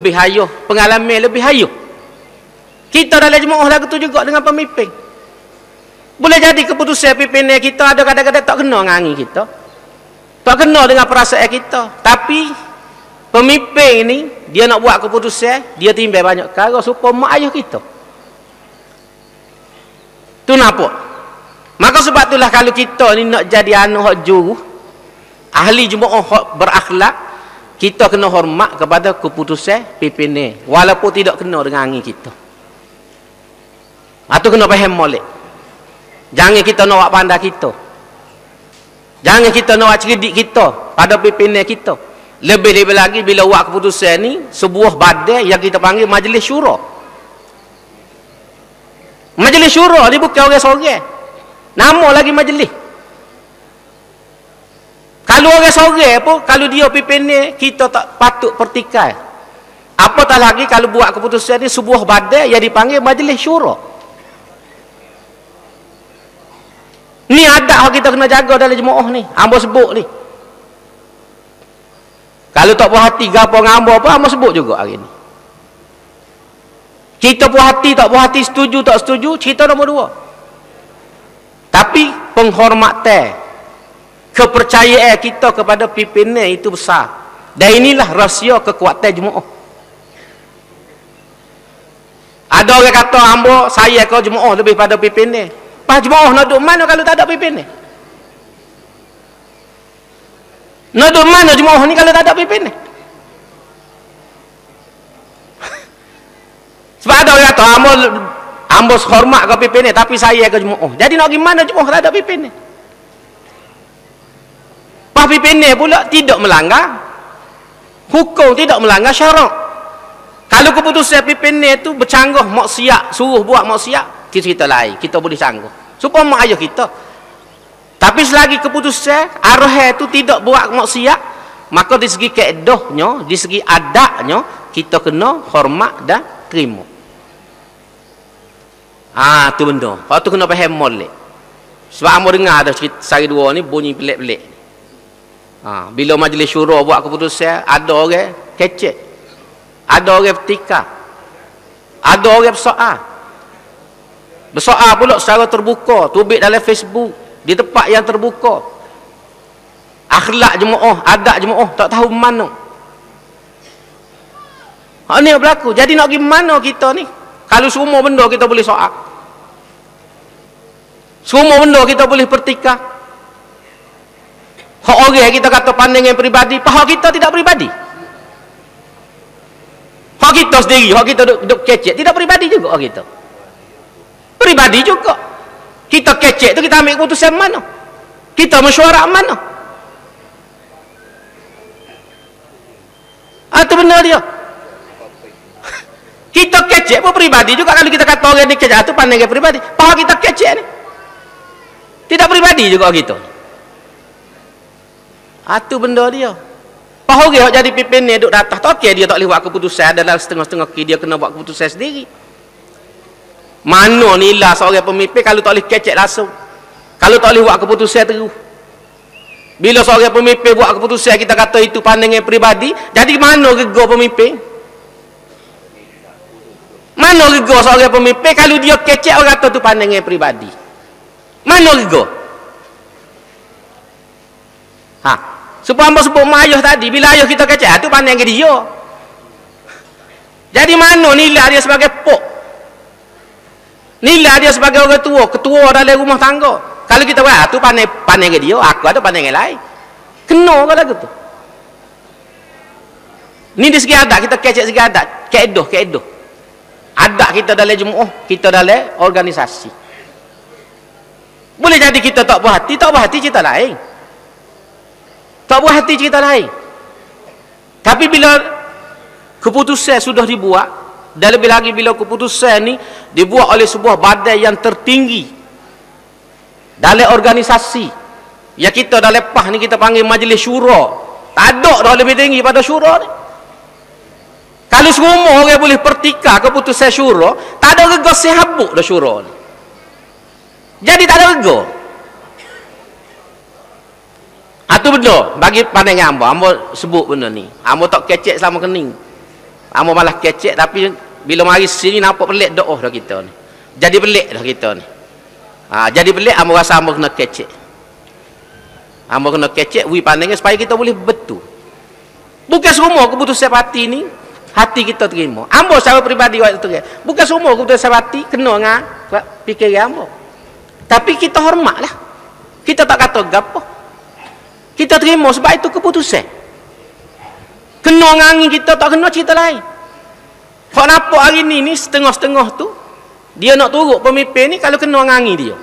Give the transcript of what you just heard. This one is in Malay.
lebih hayuh, pengalaman lebih hayuh. Kita dalam jemaah lagu tu juga dengan pemimpin. Boleh jadi keputusan pimpinan kita ada kadang-kadang tak kena dengan kita. Tak kena dengan perasaan kita. Tapi pemimpin ni dia nak buat keputusan, dia timbang banyak perkara supaya mak ayah kita. Tu nampak. Maka sebab itulah kalau kita ni nak jadi anak hak juru, ahli jemaah hak berakhlak, kita kena hormat kepada keputusan pimpinan walaupun tidak kena dengan angin kita. Atau kena faham molek. Jangan kita nak buat pandai kita. Jangan kita nak buat cerdik kita pada pimpinan kita. Lebih-lebih lagi bila buat keputusan ni sebuah badan yang kita panggil majlis syura. Majlis syura ni bukan orang seorang. Nama lagi majlis. Kalau orang seorang pun, kalau dia pimpinan, kita tak patut pertikai. Apatah lagi kalau buat keputusan ni sebuah badan yang dipanggil majlis syura. Ni adab yang kita kena jaga dalam jemaah ni. Hamba sebut ni. Kalau tak puas hati gapo ngamba apa, hamba sebut juga hari ni. Kita puas hati tak puas hati, setuju tak setuju, cerita nombor dua. Tapi penghormatan, kepercayaan kita kepada pimpinan itu besar. Dan inilah rahsia kekuatan jemaah. Ada orang kata hamba saya ke jemaah lebih pada pimpinan. Pas jemaah nak duduk mana kalau tak ada pimpinan? Nak duduk mana jemaah ni kalau tak ada pimpinan? Sebab ada orang kata hamba hormat ke pimpinan tapi saya ke jemaah. Jadi nak pergi mana jemaah tak ada pimpinan? Pas pimpinan pula tidak melanggar hukum, tidak melanggar syarak. Kalau keputusan pimpinan itu bercanggah maksiat, suruh buat maksiat, kita lain, kita boleh sanggup supaya mak ayah kita. Tapi selagi keputusan arah itu tidak buat maksiat, maka di segi kaedahnya, di segi adabnya, kita kena hormat dan terima. Tu benda. Kalau tu kena faham molek. Sebab amba dengar ada cerita sehari dua ni bunyi pelik-pelik. Bila majlis syura buat keputusan, ada orang kecek, ada orang bertikar, ada orang bersoal. Bersoal pula secara terbuka, tubik dalam Facebook, di tempat yang terbuka. Akhlak jemaah, adab jemaah tak tahu mana. Ni yang berlaku. Jadi nak pergi mana kita ni? Kalau semua benda kita boleh soal, semua benda kita boleh pertikar. Hak orang kita kata pandangan peribadi, hak kita tidak peribadi. Hak kita sendiri, hak kita duk kecek, tidak peribadi juga hak kita. Pribadi juga. Kita kecek tu kita ambil keputusan mana? Kita mesyuarat mana? Itu benar dia. Kita kecek pun pribadi juga. Kalau kita kata orang ni kecek, itu pandangan pribadi. Faham kita kecek ni? Tidak pribadi juga kita. Itu benda dia. Faham orang jadi pimpinan duduk datang. Tak okay, dia tak boleh buat keputusan. Dalam setengah-setengah dia kena buat keputusan sendiri. Mana nilai seorang pemimpin kalau tak boleh kecek langsung, kalau tak boleh buat keputusan terus. Bila seorang pemimpin buat keputusan kita kata itu pandangan peribadi, jadi mana rega pemimpin? Mana rega seorang pemimpin kalau dia kecek orang kata itu pandangan peribadi? Mana rega? Sebab hamba sebut mak ayah tadi, bila ayah kita kecek itu pandangan dia. Jadi mana nilai dia sebagai pok? Nilai dia sebagai orang tua, ketua dalam rumah tangga. Kalau kita buat, tu pandai ke dia, aku ada pandai yang lain. Kena ke lagu tu? Ni di segi adat, kita kecek segi adat. Keedoh. Adat kita dalam jemaah, kita dalam organisasi. Boleh jadi kita tak puas hati, cerita lain. Tak puas hati cerita lain. Tapi bila keputusan sudah dibuat, dan lebih lagi bila keputusan ni dibuat oleh sebuah badan yang tertinggi dalam organisasi yang kita dalam PAH ni kita panggil majlis syura, tak ada dah lebih tinggi pada syura ni. Kalau semua orang boleh pertikar keputusan syura, tak ada rega sehabuk dah syura ni. Jadi tak ada rega. Itu benda bagi pandangan hamba sebut benda ni. Hamba tak kecek selama kening. Amo malah kecek, tapi bila mari sini nampak pelik doa dah kita ni. Jadi pelik dah kita ni. Jadi pelik amo rasa amo kena kecek. Amo kena kecek wi pandangnya supaya kita boleh betul. Bukan semua keputusan hati ni hati kita terima. Ambo secara peribadi waktu tu. Bukan semua keputusan hati kena dengan fikir ambo. Tapi kita hormatlah. Kita tak kata gapo. Kita terima sebab itu keputusan. Kena ngangi kita tak kena cerita lain. Kau nampak hari ni setengah-setengah tu dia nak turut pemimpin ni kalau kena ngangi dia.